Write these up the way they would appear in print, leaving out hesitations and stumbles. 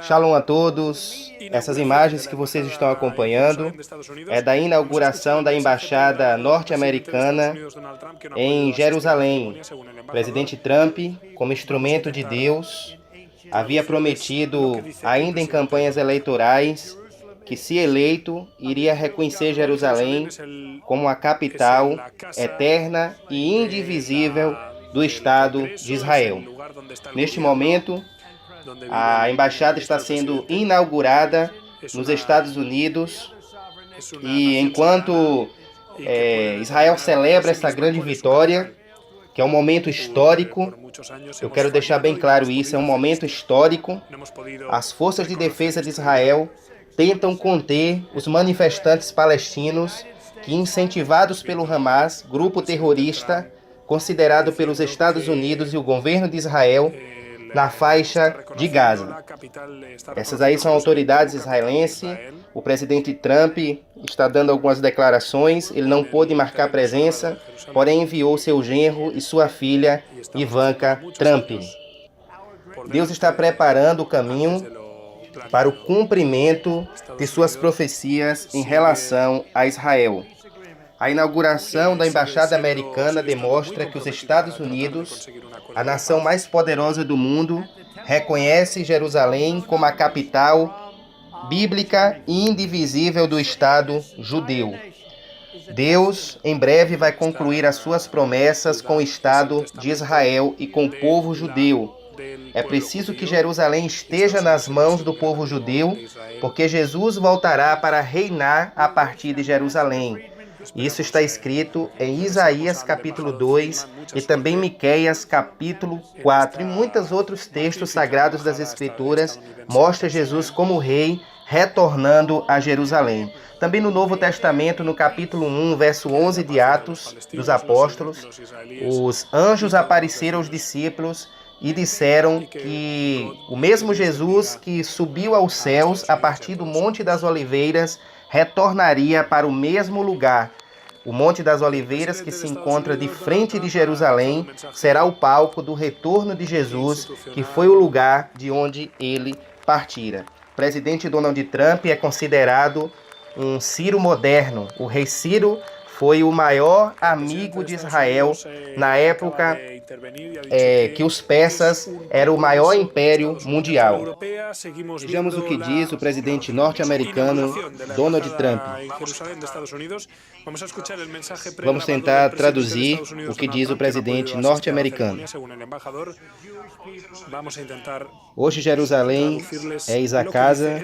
Shalom a todos. Essas imagens que vocês estão acompanhando é da inauguração da Embaixada norte-americana em Jerusalém. O presidente Trump, como instrumento de Deus, havia prometido, ainda em campanhas eleitorais, que, se eleito, iria reconhecer Jerusalém como a capital eterna e indivisível do Estado de Israel. Neste momento, a embaixada está sendo inaugurada nos Estados Unidos e enquanto Israel celebra essa grande vitória, que é um momento histórico, eu quero deixar bem claro isso, é um momento histórico. As forças de defesa de Israel tentam conter os manifestantes palestinos que, incentivados pelo Hamas, grupo terrorista considerado pelos Estados Unidos e o governo de Israel, na faixa de Gaza. Essas aí são autoridades israelenses. O presidente Trump está dando algumas declarações. Ele não pôde marcar presença, porém enviou seu genro e sua filha, Ivanka Trump. Deus está preparando o caminho para o cumprimento de suas profecias em relação a Israel. A inauguração da Embaixada Americana demonstra que os Estados Unidos, a nação mais poderosa do mundo, reconhece Jerusalém como a capital bíblica e indivisível do Estado judeu. Deus, em breve, vai concluir as suas promessas com o Estado de Israel e com o povo judeu. É preciso que Jerusalém esteja nas mãos do povo judeu, porque Jesus voltará para reinar a partir de Jerusalém. Isso está escrito em Isaías capítulo 2 e também Miqueias capítulo 4 e muitos outros textos sagrados das Escrituras mostram Jesus como rei retornando a Jerusalém. Também no Novo Testamento, no capítulo 1, verso 11 de Atos dos Apóstolos, os anjos apareceram aos discípulos e disseram que o mesmo Jesus que subiu aos céus a partir do Monte das Oliveiras retornaria para o mesmo lugar. O Monte das Oliveiras, que se encontra de frente de Jerusalém, será o palco do retorno de Jesus, que foi o lugar de onde ele partira. O presidente Donald Trump é considerado um Ciro moderno. O rei Ciro foi o maior amigo de Israel na época que os persas eram o maior império mundial. Vejamos o que diz o presidente norte-americano Donald Trump. Vamos tentar traduzir o que diz o presidente norte-americano. Hoje Jerusalém é a casa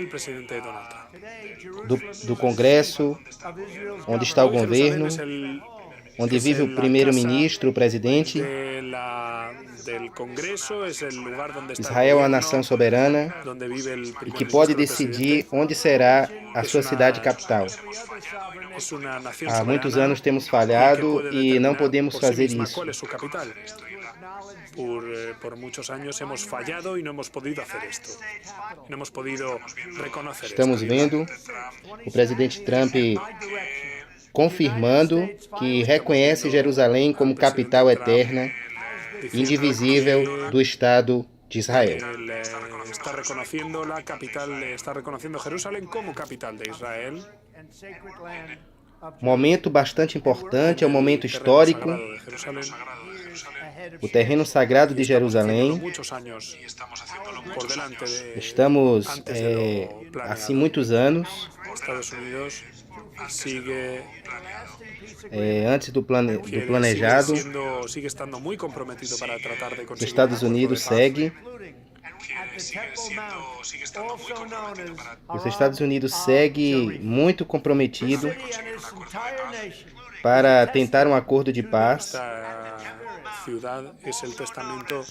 do Congresso, onde está o governo, onde vive o primeiro-ministro, o presidente. Israel é uma nação soberana e que pode decidir onde será a sua cidade capital. Há muitos anos temos falhado e não podemos fazer isso. Por muchos años hemos fallado y no hemos podido hacer esto. No hemos podido reconocer. Estamos vendo o presidente Trump confirmando que reconhece Jerusalém como capital eterna, indivisível do Estado de Israel. Está reconociendo la capital, está reconociendo Jerusalén como capital de Israel. Momento bastante importante, é um momento histórico. O terreno sagrado de Jerusalém. Estamos assim muitos anos antes do planejado. Os Estados Unidos segue. Os Estados Unidos segue muito comprometido para tentar um acordo de paz. Ciudad es el testamento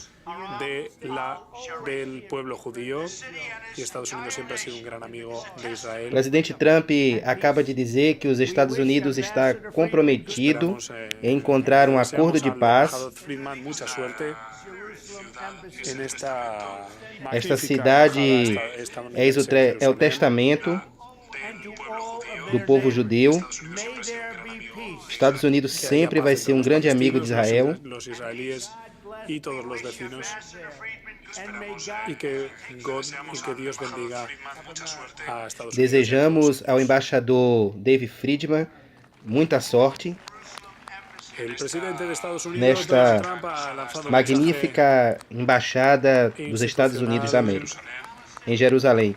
del pueblo judío y Estados Unidos siempre ha sido un gran amigo de Israel. O presidente Trump acaba de dizer que os Estados Unidos está comprometido em encontrar um acordo de paz. Esta cidade é o testamento do povo judeu. Estados Unidos sempre vai ser um grande amigo de Israel. y que Dios bendiga a Estados Unidos. Desejamos ao embaixador David Friedman muita sorte El presidente de Estados Unidos, nesta Donald Trump, ha lanzado un magnífica embaixada dos Estados Unidos da América, em Jerusalém.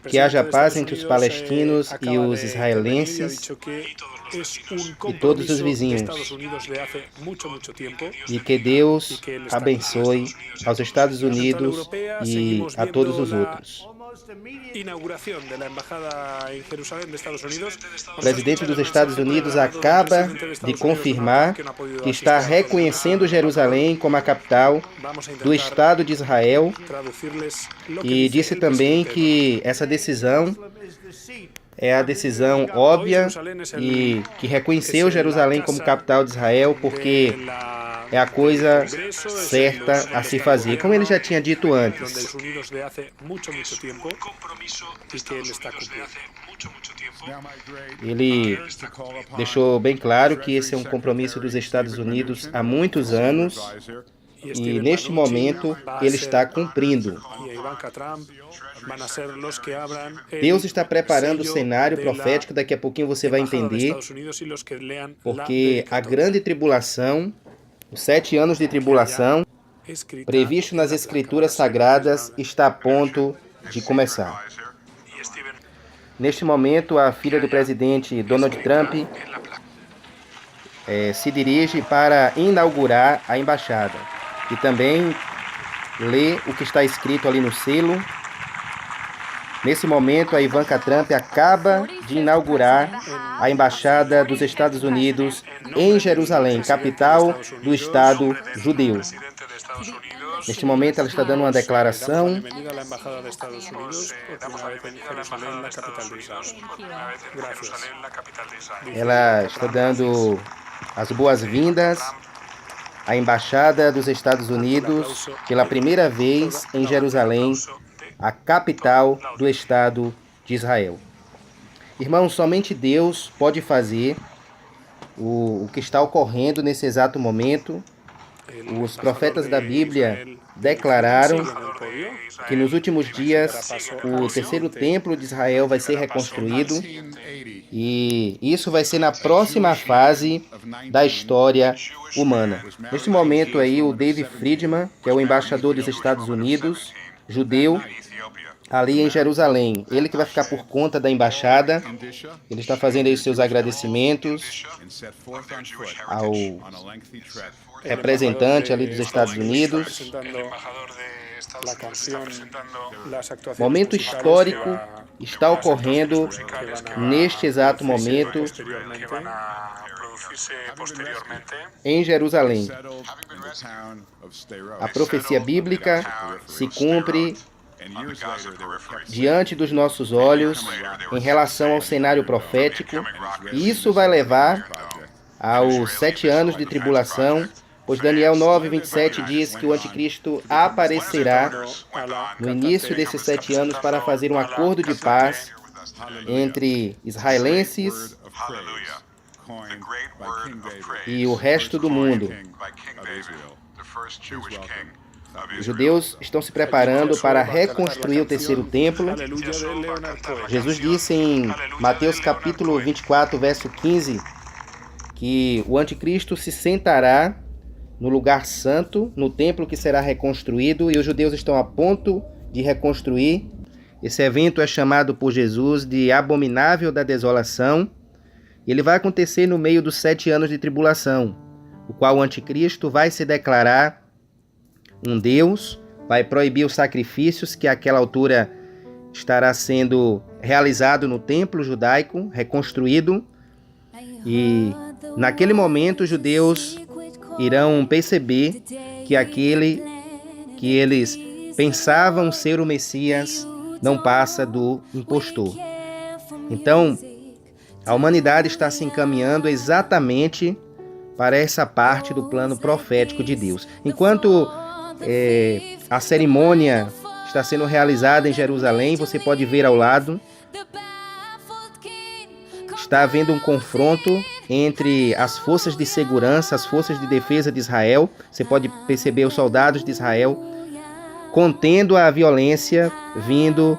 Que haja paz entre os palestinos e os israelenses e todos os vizinhos. E que Deus abençoe aos Estados Unidos e a todos os outros. O presidente dos Estados Unidos acaba de confirmar que está reconhecendo Jerusalém como a capital do Estado de Israel e disse também que essa decisão é a decisão óbvia e que reconheceu Jerusalém como capital de Israel porque é a coisa certa a se fazer, como ele já tinha dito antes. Ele deixou bem claro que esse é um compromisso dos Estados Unidos há muitos anos e neste momento ele está cumprindo. Deus está preparando o cenário profético, daqui a pouquinho você vai entender, porque a grande tribulação, os 7 anos de tribulação, previsto nas Escrituras Sagradas, está a ponto de começar. Neste momento, a filha do presidente Donald Trump se dirige para inaugurar a embaixada e também lê o que está escrito ali no selo. Nesse momento, a Ivanka Trump acaba de inaugurar a Embaixada dos Estados Unidos em Jerusalém, capital do Estado judeu. Neste momento, ela está dando uma declaração. Ela está dando as boas-vindas à Embaixada dos Estados Unidos pela primeira vez em Jerusalém, a capital do Estado de Israel. Irmãos, somente Deus pode fazer o que está ocorrendo nesse exato momento. Os profetas da Bíblia declararam que nos últimos dias o terceiro templo de Israel vai ser reconstruído e isso vai ser na próxima fase da história humana. Neste momento aí o David Friedman, que é o embaixador dos Estados Unidos, judeu, ali em Jerusalém. Ele que vai ficar por conta da embaixada. Ele está fazendo aí seus agradecimentos ao representante ali dos Estados Unidos. Momento histórico está ocorrendo neste exato momento em Jerusalém. A profecia bíblica se cumpre diante dos nossos olhos em relação ao cenário profético, e isso vai levar aos 7 anos de tribulação, pois Daniel 9:27 diz que o anticristo aparecerá no início desses 7 anos para fazer um acordo de paz entre israelenses e o resto do mundo. Os judeus estão se preparando para reconstruir o terceiro templo. Jesus disse em Mateus capítulo 24, verso 15, que o anticristo se sentará no lugar santo, no templo que será reconstruído, e os judeus estão a ponto de reconstruir. Esse evento é chamado por Jesus de Abominável da Desolação. Ele vai acontecer no meio dos 7 anos de tribulação, o qual o anticristo vai se declarar um Deus, vai proibir os sacrifícios que àquela altura estará sendo realizado no templo judaico, reconstruído. E naquele momento os judeus irão perceber que aquele que eles pensavam ser o Messias não passa do impostor. Então, a humanidade está se encaminhando exatamente para essa parte do plano profético de Deus. Enquanto a cerimônia está sendo realizada em Jerusalém, você pode ver ao lado, está havendo um confronto entre as forças de segurança, as forças de defesa de Israel. Você pode perceber os soldados de Israel contendo a violência vindo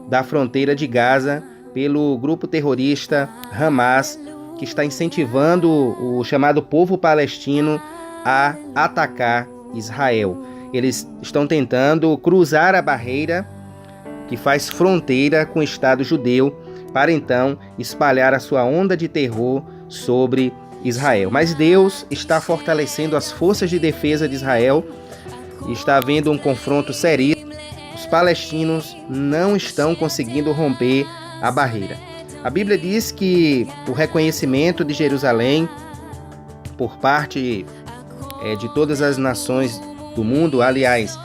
da fronteira de Gaza pelo grupo terrorista Hamas, que está incentivando o chamado povo palestino a atacar Israel. Eles estão tentando cruzar a barreira que faz fronteira com o Estado judeu para então espalhar a sua onda de terror sobre Israel. Mas Deus está fortalecendo as forças de defesa de Israel e está havendo um confronto seríssimo. Os palestinos não estão conseguindo romper a barreira. A Bíblia diz que o reconhecimento de Jerusalém por parte de todas as nações do mundo, aliás,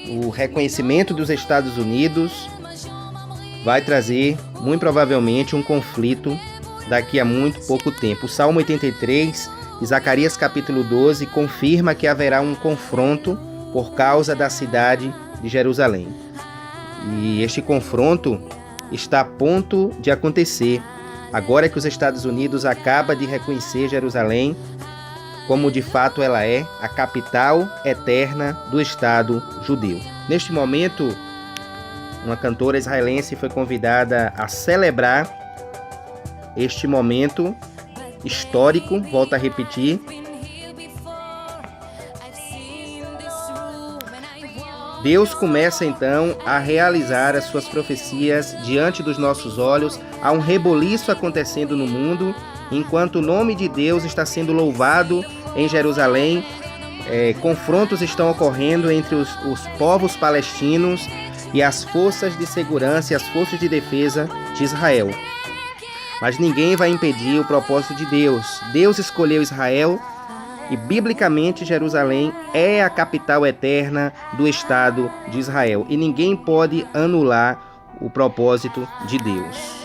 o reconhecimento dos Estados Unidos vai trazer, muito provavelmente, um conflito daqui a muito pouco tempo. O Salmo 83 e Zacarias capítulo 12 confirma que haverá um confronto por causa da cidade de Jerusalém. E este confronto está a ponto de acontecer, agora que os Estados Unidos acabam de reconhecer Jerusalém como de fato ela é, a capital eterna do Estado judeu. Neste momento, uma cantora israelense foi convidada a celebrar este momento histórico, volto a repetir. Deus começa então a realizar as suas profecias diante dos nossos olhos. Há um reboliço acontecendo no mundo, enquanto o nome de Deus está sendo louvado em Jerusalém. Confrontos estão ocorrendo entre os povos palestinos e as forças de segurança e as forças de defesa de Israel. Mas ninguém vai impedir o propósito de Deus. Deus escolheu Israel e, biblicamente, Jerusalém é a capital eterna do Estado de Israel. E ninguém pode anular o propósito de Deus.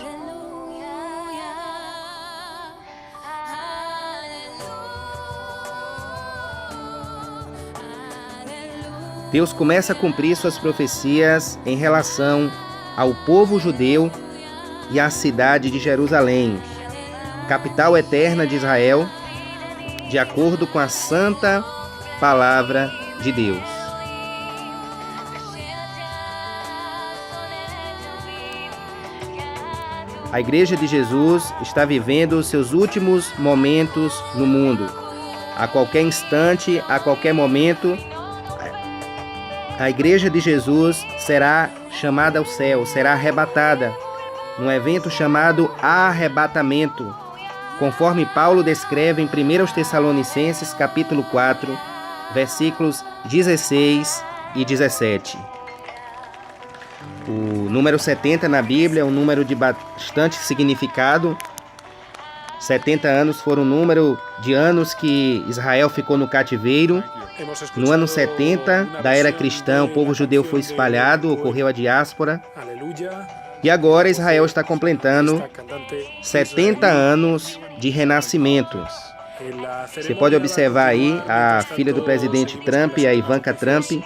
Deus começa a cumprir suas profecias em relação ao povo judeu e à cidade de Jerusalém, capital eterna de Israel, de acordo com a santa palavra de Deus. A Igreja de Jesus está vivendo os seus últimos momentos no mundo. A qualquer instante, a qualquer momento, a Igreja de Jesus será chamada ao céu, será arrebatada, num evento chamado arrebatamento, conforme Paulo descreve em 1 Tessalonicenses capítulo 4, versículos 16 e 17. O número 70 na Bíblia é um número de bastante significado. 70 anos foram o número de anos que Israel ficou no cativeiro. No ano 70 da era cristã, o povo judeu foi espalhado, ocorreu a diáspora. E agora Israel está completando 70 anos de renascimento. Você pode observar aí a filha do presidente Trump, a Ivanka Trump,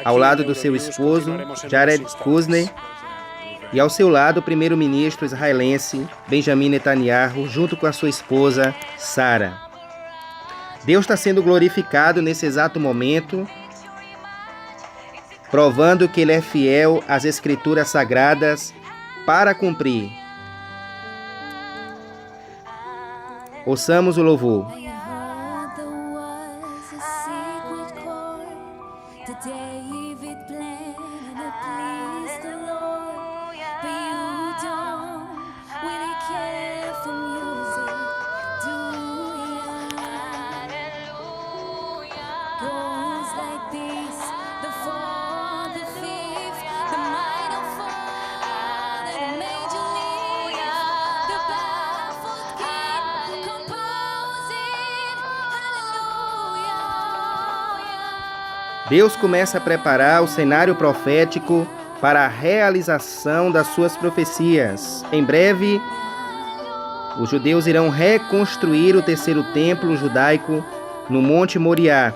ao lado do seu esposo, Jared Kushner, e ao seu lado o primeiro-ministro israelense, Benjamin Netanyahu, junto com a sua esposa, Sara. Deus está sendo glorificado nesse exato momento, provando que Ele é fiel às Escrituras Sagradas para cumprir. Ouçamos o louvor. Deus começa a preparar o cenário profético para a realização das suas profecias. Em breve, os judeus irão reconstruir o terceiro templo judaico no Monte Moriá.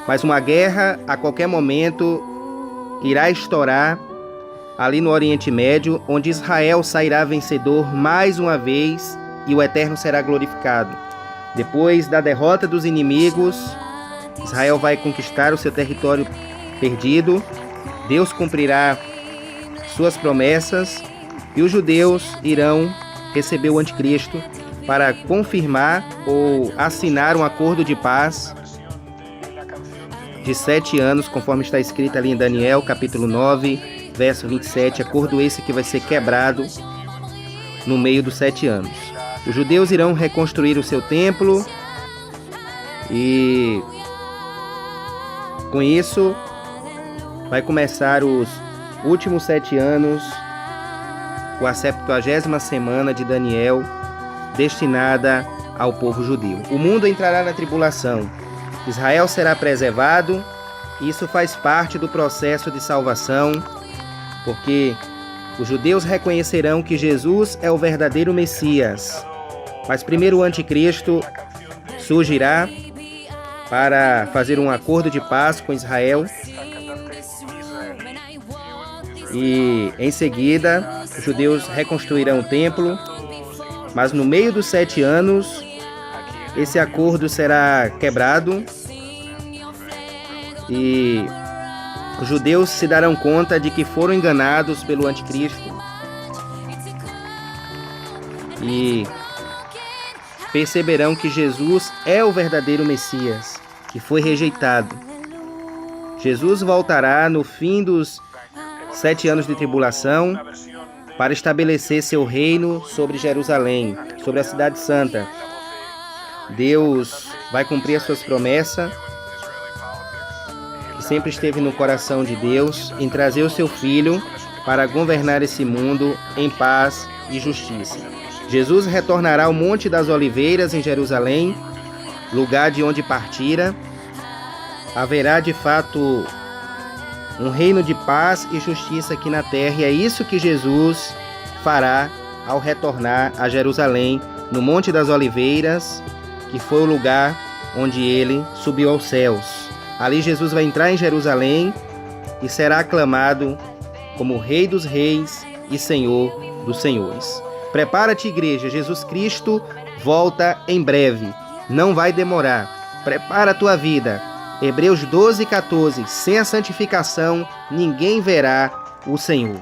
Mas uma guerra, a qualquer momento, irá estourar ali no Oriente Médio, onde Israel sairá vencedor mais uma vez e o Eterno será glorificado. Depois da derrota dos inimigos, Israel vai conquistar o seu território perdido, Deus cumprirá suas promessas e os judeus irão receber o anticristo para confirmar ou assinar um acordo de paz de 7 anos, conforme está escrito ali em Daniel, capítulo 9, verso 27, acordo esse que vai ser quebrado no meio dos 7 anos. Os judeus irão reconstruir o seu templo e com isso vai começar os últimos 7 anos, com a 70ª semana de Daniel, destinada ao povo judeu. O mundo entrará na tribulação. Israel será preservado. Isso faz parte do processo de salvação, porque os judeus reconhecerão que Jesus é o verdadeiro Messias. Mas primeiro o anticristo surgirá para fazer um acordo de paz com Israel. E em seguida, os judeus reconstruirão o templo. Mas no meio dos 7 anos, esse acordo será quebrado e os judeus se darão conta de que foram enganados pelo anticristo e perceberão que Jesus é o verdadeiro Messias, que foi rejeitado. Jesus voltará no fim dos 7 anos de tribulação para estabelecer seu reino sobre Jerusalém, sobre a cidade santa. Deus vai cumprir as suas promessas, que sempre esteve no coração de Deus, em trazer o seu Filho para governar esse mundo em paz e justiça. Jesus retornará ao Monte das Oliveiras em Jerusalém, lugar de onde partira. Haverá de fato um reino de paz e justiça aqui na terra, e é isso que Jesus fará ao retornar a Jerusalém, no Monte das Oliveiras, que foi o lugar onde ele subiu aos céus. Ali Jesus vai entrar em Jerusalém e será aclamado como Rei dos Reis e Senhor dos Senhores. Prepara-te, igreja, Jesus Cristo volta em breve, não vai demorar. Prepara a tua vida. Hebreus 12:14, sem a santificação ninguém verá o Senhor.